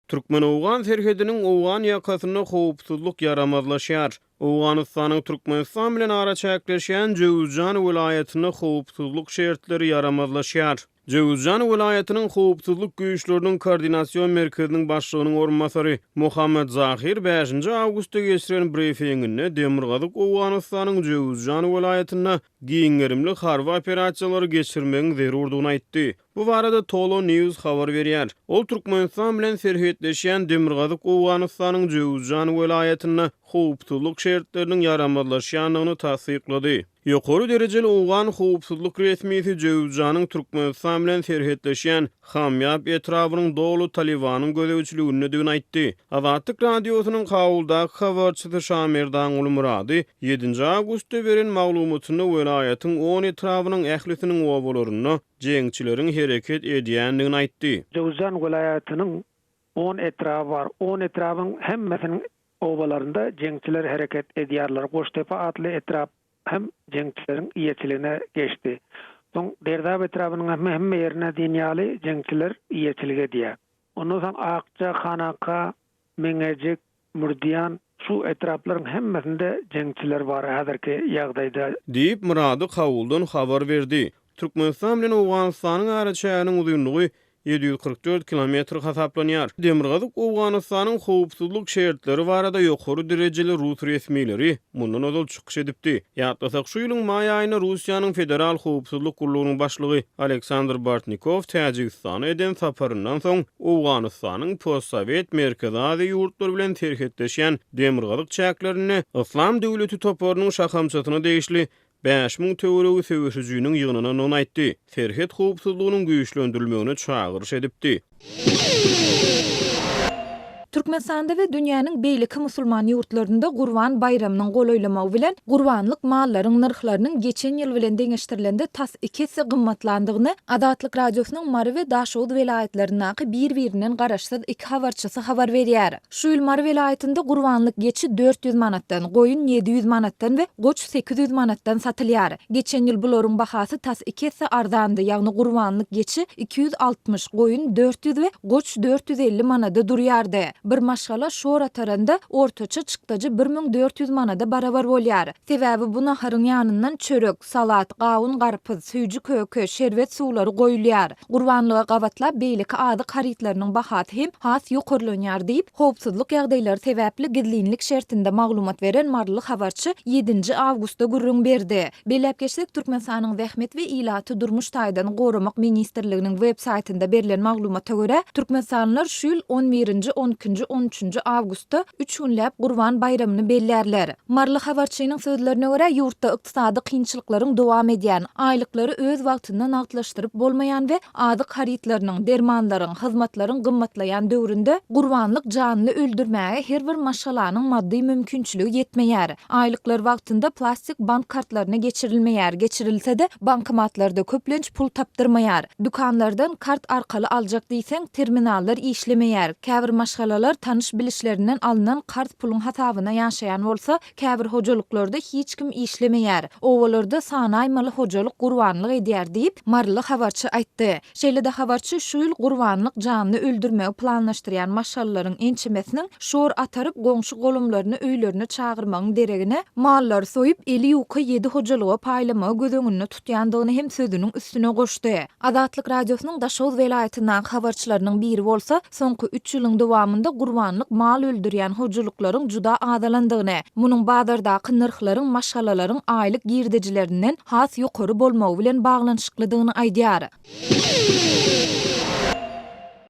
Türkmen Owgan serhediniň Owgan ýakasyna howpsuzlyk yaramazlaşýar. Owganystanyň Türkmenistan bilen ara çäkleşýän Jowuzjan welaýatyna howpsuzlyk şertleri yaramazlaşýar. Jowuzjan welaýatynyň howpsuzlyk güýçleriniň koordinasiýon merkeziniň başlygynyň orunmasary Muhammed Zahir 5-nji awgustda geçiren briefinginde Demirgazyk Owganystanyň Jowuzjan welaýatyna giňerimli harby operasiýalary geçirmegiň zerurdygyny aýtdy. Bu barada Tolo News habar berýär. Ol Türkmenistan bilen serhetleşýän Demirgazyk Owganystanyň Jowuzjan welaýatyna howpsuzlyk şertleriniň yaramazlaşýanyny tasdiklady. Ýokary derejeli Owgan howpsuzlyk resmisi Jowuzjanyň Türkmenistan bilen serhetleşýän hamýap etrawynyň dolu Talibanyň gözegçiligini aýtdy. Azatlyk radiosynyň hawuldaky habarçysy Şamerdan Ulmurady 7-nji awgustda beren maglumatyny welaýatyň 10 etrawynyň ählisiniň owalaryny jeňçileriň hereket edýändigini aýtdy. Jowuzjan welaýatynyň 10 etrawy bar. 10 etrawyň hemmesiniň owalarynda jeňçiler hereket edýärler. Goştepe adly etrap hem jeňçileriň iýeçiligine geçdi. Soň Derdab etrawynyň hemme ýerine dünýäli jeňçiler iýeçilige edýär. Ondan soň Akça, Hanaka, Meňejik, Murdiýan şu etraplaryň hemmesinde jeňçiler bar häzirki ýagdaýda. Diýip Murady hawuldan habar berdi. Türkmenistan bilen Owganystanyň ara çäginiň uzunlygy 744 kilometr hasaplanýar. Demirgazyk Owganystanyň howpsuzlyk şertleri barada ýokary derejeli Rus resmileri mundan ozal çykyş edipdi. Ýatlasak şu ýylyň maý aýyna Russiýanyň federal howpsuzlyk gurulunyň başlygy Aleksandr Bartnikov Täjikistana eden saparyndan soň Owganystanyň postsowet Merkezi Aziýa ýurtlary bilen terhetleşýän demirgazyk çäklerini Islam döwleti toparynyň şahamçatyna degişli 5000 töweregi söwüşüjüniň ýygynyna non aýtdy. Serhet howpsuzlygynyň güýçlendirilmegine çağırış edipdi. Türkmenistanda we dünýäniň beýleki musulman ýurtlarynda Gurban bayramynyň golaýlamagy bilen gurbanlyk mallaryň narhlarynyň geçen ýyl bilen deňeşdirilende tas 2 hisse gymmatlandygyny Adatlyk radiosynyň Mary we Daşowut welaýatlarynyň bir-birinden garaşsyz iki habarçysy habar berýär. Şu ýyl Mary welaýatynda gurbanlyk geçi 400 manatdan, goýun 700 manatdan we goç 800 manatdan satylýar. Geçen ýyl bularyň bahasy tas 2 hisse arzandy, ýagny gurbanlyk geçi 260, goýun 400 we goç 450 manada durýardy. Bir maşgala şor ataranda ortaça çykdyjy 1400 manada barabar bolýar. Sebäbi bu naharyň ýanyndan çörek, salat, gawun, garpyz, süýjü köke, şerbet suwlary goýulýar. Gurbanlyga gabatlap beýleki ady haritlarynyň bahasy hem has ýokarlanýar diýip howpsuzlyk ýagdaýlary sebäpli gizlinlik şertinde maglumat beren marly habarçy 7-nji awgustda gurrun berdi. Belläp geçsek Türkmenistanyň Zähmet we Ilaty durmuş taýdan gorumak ministrliginiň web saýtynda berilen maglumata görä Türkmenistanlylar şu ýyl 11-nji 13-nji awgustda 3 günläp Gurban bayramyny bellerler. Marly habarçynyň sözlerine görä ýurtda ykdysady kynçylyklaryň dowam edýän, aýlyklary öz wagtyndan agtlaşdyryp bolmaýan we ady haritlarynyň, dermanlaryň, hyzmatlaryň gymmatlaýan döwründe gurbanlyk janyny öldürmäge her bir maşgalanyň maddi mümkinçiligi ýetmeýär. Aýlyklar wagtynda plastik bank kartlaryna geçirilmeýär. Geçirilse-de bankomatlarda köplenç pul tapdyrmaýar. Dukanlardan kart arkaly aljak diýseň terminallar işlemeýär. Käbir maşgalalar tanış bilişlerinden alınan kart pulun hasabyna ýaşaýan bolsa, käbir hojalyklarda hiç kim işlemeýär. Owalarda sanaýmaly hojalyk gurbanlyk edýär diýip marly habarçy aýtdy. Şeýle-de habarçy şu ýyl gurbanlyk janyny öldürmegi planlaşdyrýan maşgallalaryň ençemesiniň şor ataryp goňşy golumlaryny öýlerine çağırmagyň deregine mallar soýup eli ýuka 7 hojalyga paýlamagy gözeňinde tutýandygyny hem sözüniň üstüne goşdy. Adatlyk radiosynyň Daşowut welaýatynyň habarçylarynyň biri bolsa, soňky 3 ýylyň dowamında gurbanlyk mal öldürýän hojalyklaryň juda adalandygyny, munyň bazardaky narhlaryň maşgalalaryň aýlyk girdejilerinden has ýokary bolmagy bilen baglanyşyklydygyny aýdýar.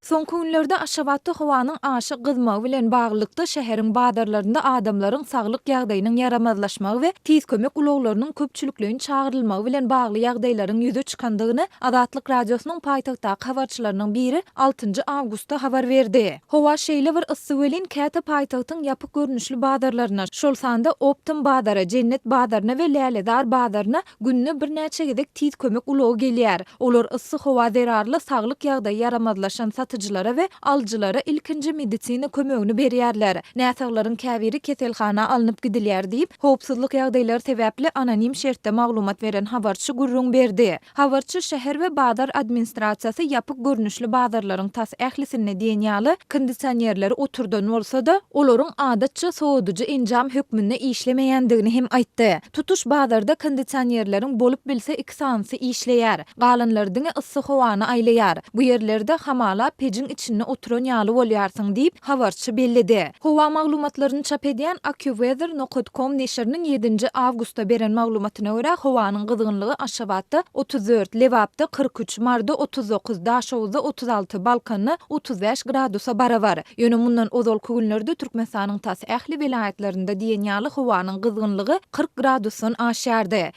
Soňky günlerde Aşgabatda howanyň aşy gyzmagy bilen baglykda şäheriň bazarlarynda adamlaryň saglyk ýagdaýynyň yaramazlaşmagy we tiz kömek ulaglarynyň köpçülikliginiň çağırylmagy bilen bagly ýagdaýlaryň ýüze çykandygyny Adatlyk radiosynyň paýtagtdaky habarçylarynyň biri 6-njy awgustda habar berdi. Howa şeýle bir issy welin käte paýtagtyň ýapyk görnüşli bazarlaryna, şol sanda Optim bazary, Cennet bazaryna we Läledar bazaryna günne bir näçe gedek tiz kömek ulagy gelýär. Olar issy howa zerarly saglyk ýagdaýy yaramazlaşan satyjy satyjylara we aljylara ilkinji medisina kömegini berýärler. Näsaglaryň käbiri keselhana alınıp gidilýär diýip, howpsuzlyk ýagdaýlary sebäpli anonim şertde maglumat beren habarçy gurrun berdi. Habarçy şäher we bazar administrasiýasy ýapyk görnüşli bazarlaryň tas ählisine diýen ýaly kondisionerleri oturdan bolsa-da, olaryň adatça soğuducu injam hökmünde işlemeýändigini hem aýtdy. Tutuş bazarda kondisionerleriň bolup bilse 2 sansy işleýär. Galanlardyň ıssy howany aýlaýar. Bu ýerlerde hamala pejiň içinde oturan ýaly bolýarsyň diýip habarçy bellidi. Howa maglumatlaryny çap edýän AccuWeather.com neşriniň 7 awgustda beren maglumatyna görä howanyň gyzgynlygy Aşgabatda 34, Lewapda 43, Marda 39, Daşowda 36, Balkany 35 gradusa barabar. Ýöne mundan ozalky günlerde Türkmenistanyň tas ähli vilayetlerinde diýen ýaly howanyň gyzgynlygy 40 gradusyň aşýardy.